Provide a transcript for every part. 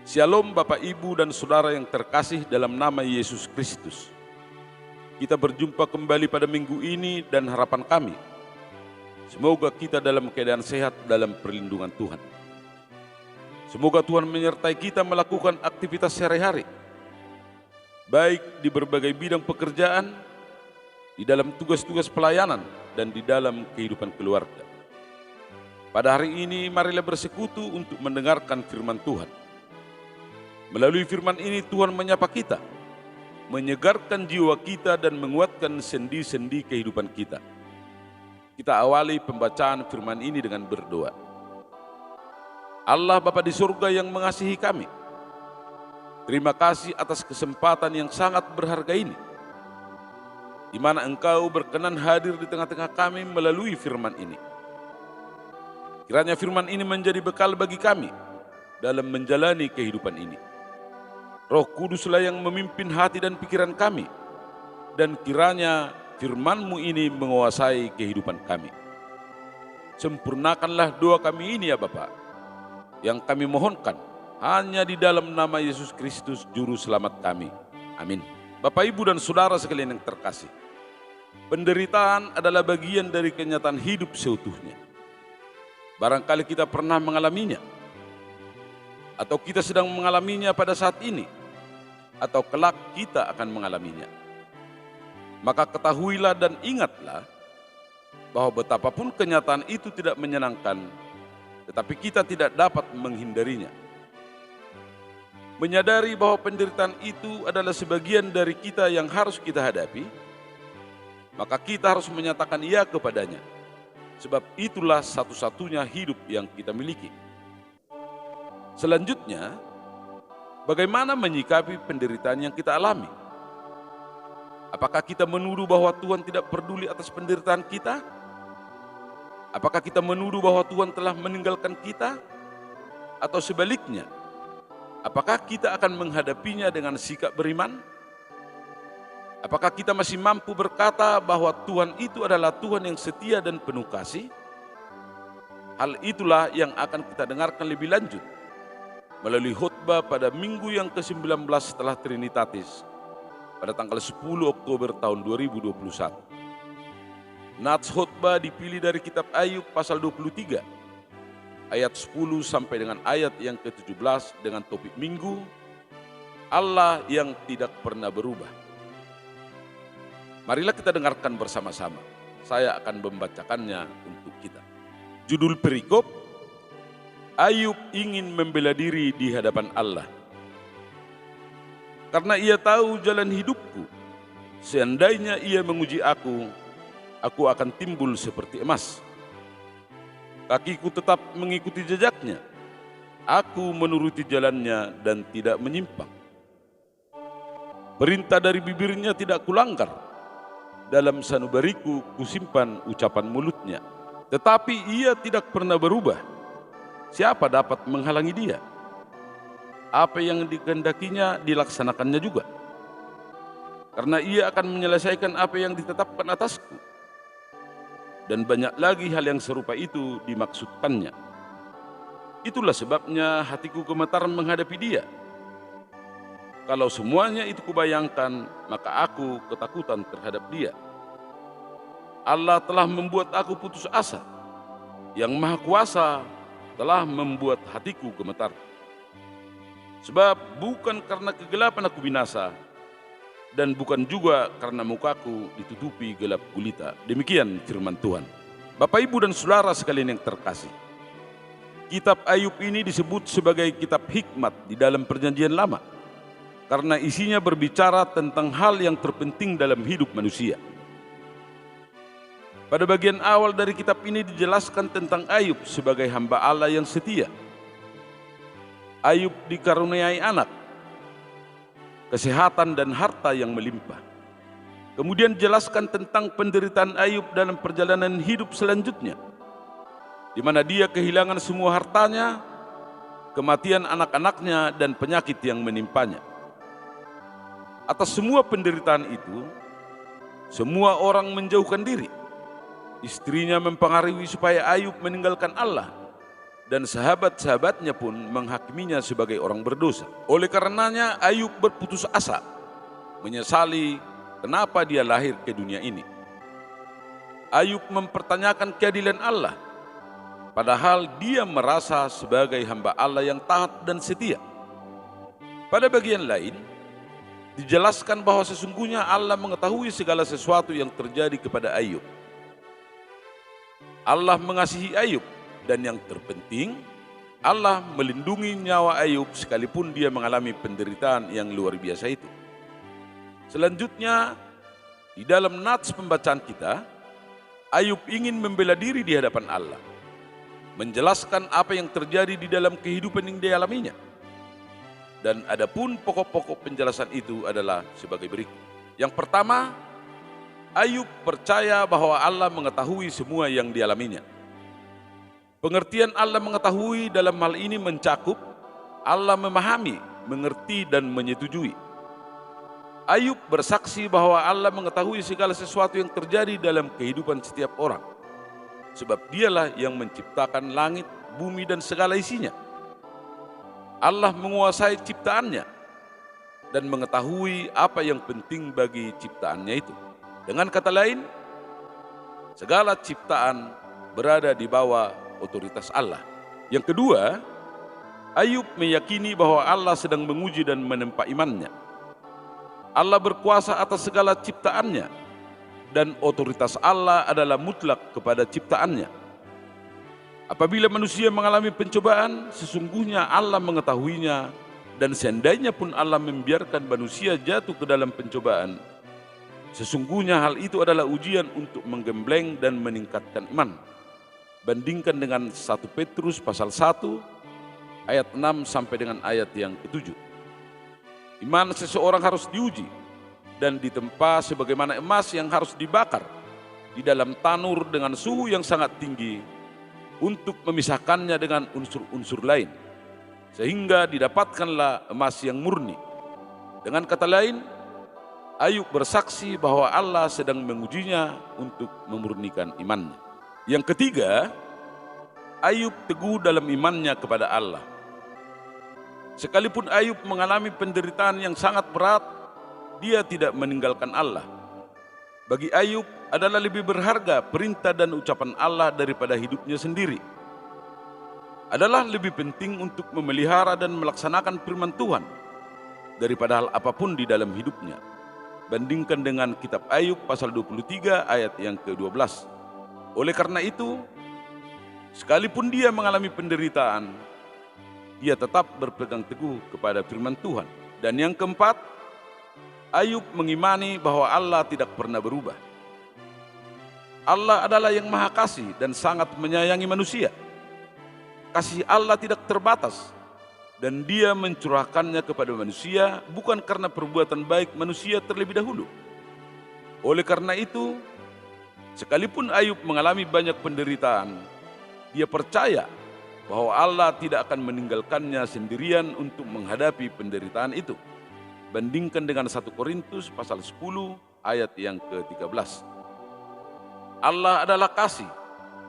Shalom Bapak Ibu dan Saudara yang terkasih dalam nama Yesus Kristus. Kita berjumpa kembali pada minggu ini dan harapan kami, semoga kita dalam keadaan sehat dalam perlindungan Tuhan. Semoga Tuhan menyertai kita melakukan aktivitas sehari-hari, baik di berbagai bidang pekerjaan, di dalam tugas-tugas pelayanan, dan di dalam kehidupan keluarga. Pada hari ini marilah bersekutu untuk mendengarkan firman Tuhan. Melalui firman ini Tuhan menyapa kita, menyegarkan jiwa kita dan menguatkan sendi-sendi kehidupan kita. Kita awali pembacaan firman ini dengan berdoa. Allah Bapa di surga yang mengasihi kami, terima kasih atas kesempatan yang sangat berharga ini, di mana Engkau berkenan hadir di tengah-tengah kami melalui firman ini. Kiranya firman ini menjadi bekal bagi kami dalam menjalani kehidupan ini. Roh Kuduslah yang memimpin hati dan pikiran kami, dan kiranya firman-Mu ini menguasai kehidupan kami. Sempurnakanlah doa kami ini ya Bapa, yang kami mohonkan hanya di dalam nama Yesus Kristus Juru Selamat kami. Amin. Bapak, Ibu, dan Saudara sekalian yang terkasih, penderitaan adalah bagian dari kenyataan hidup seutuhnya. Barangkali kita pernah mengalaminya, atau kita sedang mengalaminya pada saat ini, atau kelak kita akan mengalaminya. Maka ketahuilah dan ingatlah bahwa betapapun kenyataan itu tidak menyenangkan, tetapi kita tidak dapat menghindarinya. Menyadari bahwa penderitaan itu adalah sebagian dari kita yang harus kita hadapi, maka kita harus menyatakan iya kepadanya, sebab itulah satu-satunya hidup yang kita miliki. Selanjutnya, bagaimana menyikapi penderitaan yang kita alami? Apakah kita menuduh bahwa Tuhan tidak peduli atas penderitaan kita? Apakah kita menuduh bahwa Tuhan telah meninggalkan kita? Atau sebaliknya, apakah kita akan menghadapinya dengan sikap beriman? Apakah kita masih mampu berkata bahwa Tuhan itu adalah Tuhan yang setia dan penuh kasih? Hal itulah yang akan kita dengarkan lebih lanjut melalui khotbah pada minggu yang ke-19 setelah Trinitatis pada tanggal 10 Oktober tahun 2021. Nats khotbah dipilih dari kitab Ayub pasal 23 ayat 10 sampai dengan ayat yang ke-17 dengan topik minggu, Allah yang tidak pernah berubah. Marilah kita dengarkan bersama-sama. Saya akan membacakannya untuk kita. Judul perikop, Ayub ingin membela diri di hadapan Allah. Karena ia tahu jalan hidupku, seandainya ia menguji aku akan timbul seperti emas. Kakiku tetap mengikuti jejaknya, aku menuruti jalannya dan tidak menyimpang. Perintah dari bibirnya tidak kulanggar, dalam sanubariku kusimpan ucapan mulutnya. Tetapi ia tidak pernah berubah. Siapa dapat menghalangi dia? Apa yang dikehendakinya dilaksanakannya juga. Karena ia akan menyelesaikan apa yang ditetapkan atasku. Dan banyak lagi hal yang serupa itu dimaksudkannya. Itulah sebabnya hatiku gemetar menghadapi dia. Kalau semuanya itu kubayangkan, maka aku ketakutan terhadap dia. Allah telah membuat aku putus asa. Yang Maha Kuasa telah membuat hatiku gemetar. Sebab bukan karena kegelapan aku binasa, dan bukan juga karena mukaku ditutupi gelap gulita. Demikian firman Tuhan. Bapak, Ibu, dan Saudara sekalian yang terkasih, kitab Ayub ini disebut sebagai kitab hikmat di dalam Perjanjian Lama. karena isinya berbicara tentang hal yang terpenting dalam hidup manusia. Pada bagian awal dari kitab ini dijelaskan tentang Ayub sebagai hamba Allah yang setia. Ayub dikaruniai anak, kesehatan dan harta yang melimpah. Kemudian dijelaskan tentang penderitaan Ayub dalam perjalanan hidup selanjutnya, di mana dia kehilangan semua hartanya, kematian anak-anaknya dan penyakit yang menimpanya. Atas semua penderitaan itu, semua orang menjauhkan diri. Istrinya mempengaruhi supaya Ayub meninggalkan Allah, dan sahabat-sahabatnya pun menghakiminya sebagai orang berdosa. Oleh karenanya Ayub berputus asa, menyesali kenapa dia lahir ke dunia ini. Ayub mempertanyakan keadilan Allah, padahal dia merasa sebagai hamba Allah yang taat dan setia. Pada bagian lain, dijelaskan bahwa sesungguhnya Allah mengetahui segala sesuatu yang terjadi kepada Ayub. Allah mengasihi Ayub, dan yang terpenting, Allah melindungi nyawa Ayub sekalipun dia mengalami penderitaan yang luar biasa itu. Selanjutnya, di dalam nats pembacaan kita, Ayub ingin membela diri di hadapan Allah, menjelaskan apa yang terjadi di dalam kehidupan yang dialaminya. Dan adapun pokok-pokok penjelasan itu adalah sebagai berikut. Yang pertama, Ayub percaya bahwa Allah mengetahui semua yang dialaminya. Pengertian Allah mengetahui dalam hal ini mencakup Allah memahami, mengerti dan menyetujui. Ayub bersaksi bahwa Allah mengetahui segala sesuatu yang terjadi dalam kehidupan setiap orang, sebab dialah yang menciptakan langit, bumi dan segala isinya. Allah menguasai ciptaannya dan mengetahui apa yang penting bagi ciptaannya itu. Dengan kata lain, segala ciptaan berada di bawah otoritas Allah. Yang kedua, Ayub meyakini bahwa Allah sedang menguji dan menempa imannya. Allah berkuasa atas segala ciptaannya, dan otoritas Allah adalah mutlak kepada ciptaannya. Apabila manusia mengalami pencobaan, sesungguhnya Allah mengetahuinya, dan seandainya pun Allah membiarkan manusia jatuh ke dalam pencobaan, sesungguhnya hal itu adalah ujian untuk menggembleng dan meningkatkan iman. Bandingkan dengan 1 Petrus pasal 1 ayat 6 sampai dengan ayat yang ke-7. Iman seseorang harus diuji dan ditempa sebagaimana emas yang harus dibakar di dalam tanur dengan suhu yang sangat tinggi untuk memisahkannya dengan unsur-unsur lain, sehingga didapatkanlah emas yang murni. Dengan kata lain, Ayub bersaksi bahwa Allah sedang mengujinya untuk memurnikan imannya. Yang ketiga, Ayub teguh dalam imannya kepada Allah. Sekalipun Ayub mengalami penderitaan yang sangat berat, dia tidak meninggalkan Allah. Bagi Ayub adalah lebih berharga perintah dan ucapan Allah daripada hidupnya sendiri. Adalah lebih penting untuk memelihara dan melaksanakan firman Tuhan daripada hal apapun di dalam hidupnya. Bandingkan dengan kitab Ayub pasal 23 ayat yang ke-12. Oleh karena itu, sekalipun dia mengalami penderitaan, dia tetap berpegang teguh kepada firman Tuhan. Dan yang keempat, Ayub mengimani bahwa Allah tidak pernah berubah. Allah adalah yang maha kasih dan sangat menyayangi manusia. Kasih Allah tidak terbatas, dan dia mencurahkannya kepada manusia bukan karena perbuatan baik manusia terlebih dahulu. Oleh karena itu, sekalipun Ayub mengalami banyak penderitaan, dia percaya bahwa Allah tidak akan meninggalkannya sendirian untuk menghadapi penderitaan itu. Bandingkan dengan 1 Korintus pasal 10 ayat yang ke-13. Allah adalah kasih,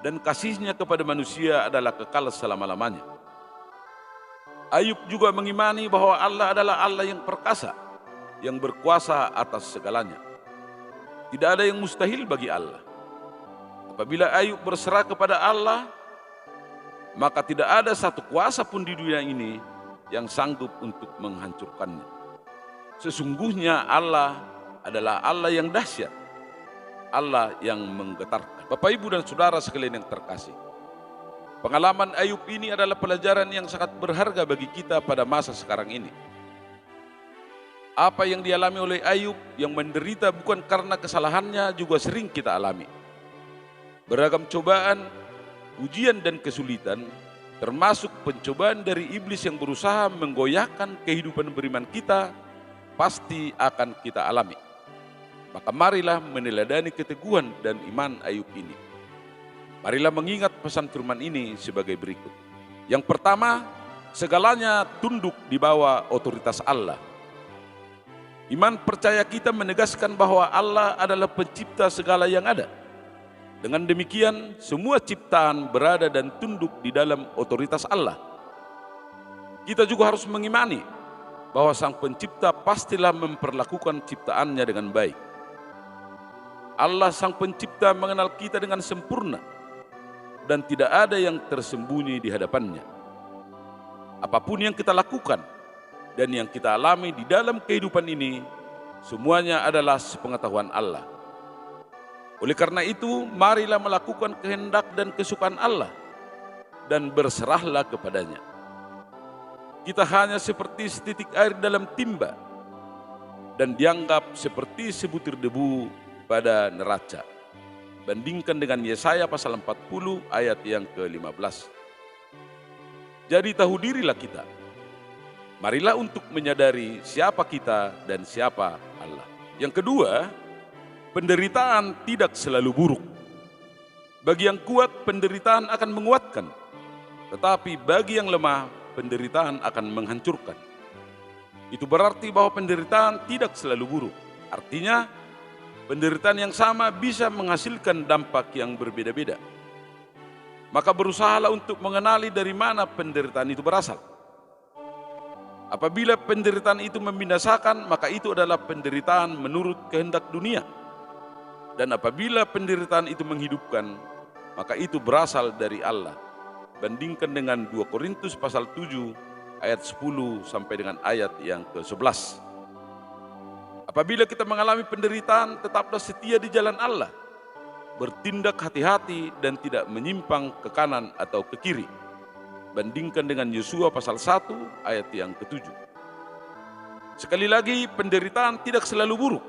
dan kasihnya kepada manusia adalah kekal selama-lamanya. Ayub juga mengimani bahwa Allah adalah Allah yang perkasa, yang berkuasa atas segalanya. Tidak ada yang mustahil bagi Allah. Apabila Ayub berserah kepada Allah, maka tidak ada satu kuasa pun di dunia ini yang sanggup untuk menghancurkannya. Sesungguhnya Allah adalah Allah yang dahsyat, Allah yang menggetarkan. Bapak, Ibu dan Saudara sekalian yang terkasih, pengalaman Ayub ini adalah pelajaran yang sangat berharga bagi kita pada masa sekarang ini. Apa yang dialami oleh Ayub yang menderita bukan karena kesalahannya juga sering kita alami. Beragam cobaan, ujian dan kesulitan, termasuk pencobaan dari iblis yang berusaha menggoyahkan kehidupan beriman kita, pasti akan kita alami. Maka marilah meneladani keteguhan dan iman Ayub ini. Marilah mengingat pesan firman ini sebagai berikut. Yang pertama, segalanya tunduk di bawah otoritas Allah. Iman percaya kita menegaskan bahwa Allah adalah pencipta segala yang ada. Dengan demikian, semua ciptaan berada dan tunduk di dalam otoritas Allah. Kita juga harus mengimani bahwa Sang Pencipta pastilah memperlakukan ciptaannya dengan baik. Allah Sang Pencipta mengenal kita dengan sempurna dan tidak ada yang tersembunyi di hadapannya. Apapun yang kita lakukan dan yang kita alami di dalam kehidupan ini, semuanya adalah sepengetahuan Allah. Oleh karena itu, marilah melakukan kehendak dan kesukaan Allah dan berserahlah kepadanya. Kita hanya seperti setitik air dalam timba dan dianggap seperti sebutir debu pada neraca. Bandingkan dengan Yesaya pasal 40 ayat yang ke-15. Jadi tahu dirilah kita. Marilah untuk menyadari siapa kita dan siapa Allah. Yang kedua, penderitaan tidak selalu buruk. Bagi yang kuat, penderitaan akan menguatkan. Tetapi bagi yang lemah, penderitaan akan menghancurkan. Itu berarti bahwa penderitaan tidak selalu buruk. Artinya, penderitaan yang sama bisa menghasilkan dampak yang berbeda-beda. Maka berusahalah untuk mengenali dari mana penderitaan itu berasal. Apabila penderitaan itu membinasakan, maka itu adalah penderitaan menurut kehendak dunia. Dan apabila penderitaan itu menghidupkan, maka itu berasal dari Allah. Bandingkan dengan 2 Korintus pasal 7 ayat 10 sampai dengan ayat yang ke-11. Apabila kita mengalami penderitaan, tetaplah setia di jalan Allah. Bertindak hati-hati dan tidak menyimpang ke kanan atau ke kiri. Bandingkan dengan Yosua pasal 1 ayat yang ke-7. Sekali lagi, penderitaan tidak selalu buruk.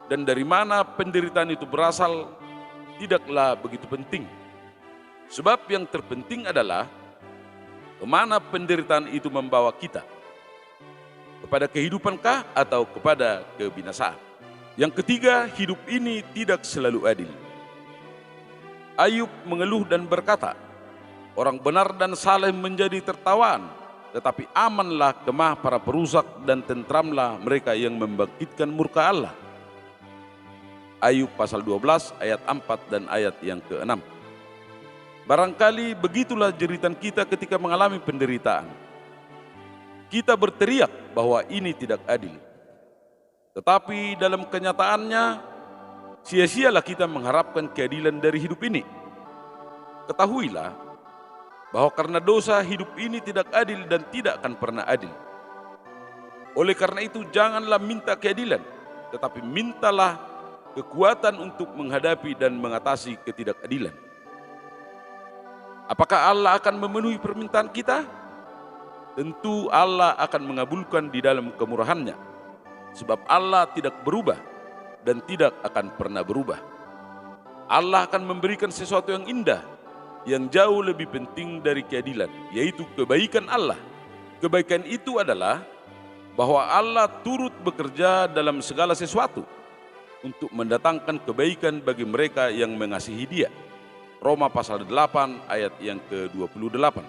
Dan dari mana penderitaan itu berasal tidaklah begitu penting. Sebab yang terpenting adalah kemana penderitaan itu membawa kita. Kepada kehidupankah atau kepada kebinasaan? Yang ketiga, hidup ini tidak selalu adil. Ayub mengeluh dan berkata, orang benar dan saleh menjadi tertawaan, tetapi amanlah kemah para perusak dan tentramlah mereka yang membangkitkan murka Allah. Ayub pasal 12 ayat 4 dan ayat yang ke-6. Barangkali begitulah jeritan kita ketika mengalami penderitaan. Kita berteriak bahwa ini tidak adil. Tetapi dalam kenyataannya, sia-sialah kita mengharapkan keadilan dari hidup ini. Ketahuilah bahwa karena dosa hidup ini tidak adil dan tidak akan pernah adil. Oleh karena itu janganlah minta keadilan, tetapi mintalah kekuatan untuk menghadapi dan mengatasi ketidakadilan. Apakah Allah akan memenuhi permintaan kita? Tentu Allah akan mengabulkan di dalam kemurahan-Nya. Sebab Allah tidak berubah dan tidak akan pernah berubah. Allah akan memberikan sesuatu yang indah, yang jauh lebih penting dari keadilan, yaitu kebaikan Allah. Kebaikan itu adalah bahwa Allah turut bekerja dalam segala sesuatu untuk mendatangkan kebaikan bagi mereka yang mengasihi Dia. Roma pasal 8 ayat yang ke-28.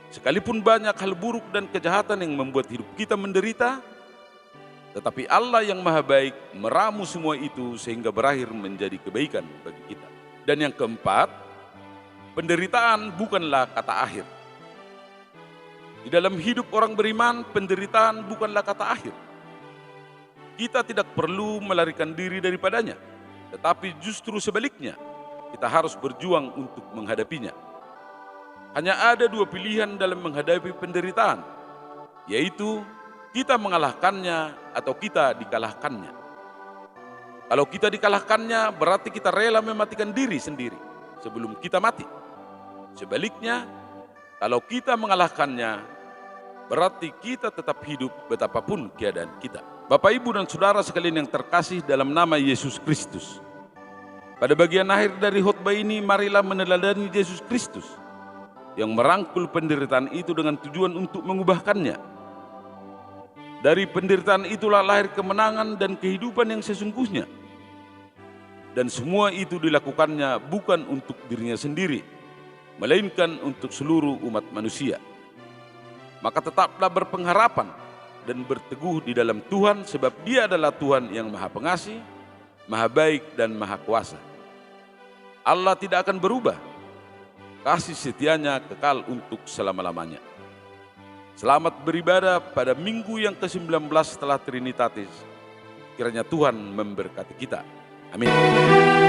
Sekalipun banyak hal buruk dan kejahatan yang membuat hidup kita menderita, tetapi Allah yang maha baik meramu semua itu sehingga berakhir menjadi kebaikan bagi kita. Dan yang keempat, penderitaan bukanlah kata akhir. Di dalam hidup orang beriman, penderitaan bukanlah kata akhir. Kita tidak perlu melarikan diri daripadanya, tetapi justru sebaliknya, kita harus berjuang untuk menghadapinya. Hanya ada dua pilihan dalam menghadapi penderitaan, yaitu kita mengalahkannya atau kita dikalahkannya. Kalau kita dikalahkannya, berarti kita rela mematikan diri sendiri sebelum kita mati. Sebaliknya, kalau kita mengalahkannya, berarti kita tetap hidup betapapun keadaan kita. Bapak, Ibu, dan saudara sekalian yang terkasih dalam nama Yesus Kristus. Pada bagian akhir dari khotbah ini, marilah meneladani Yesus Kristus yang merangkul penderitaan itu dengan tujuan untuk mengubahkannya. Dari penderitaan itulah lahir kemenangan dan kehidupan yang sesungguhnya. Dan semua itu dilakukannya bukan untuk dirinya sendiri, melainkan untuk seluruh umat manusia. Maka tetaplah berpengharapan dan berteguh di dalam Tuhan, sebab Dia adalah Tuhan yang Maha Pengasih, Maha Baik, dan Maha Kuasa. Allah tidak akan berubah, kasih setianya kekal untuk selama-lamanya. Selamat beribadah pada minggu yang ke-19 setelah Trinitatis. Kiranya Tuhan memberkati kita. Amin.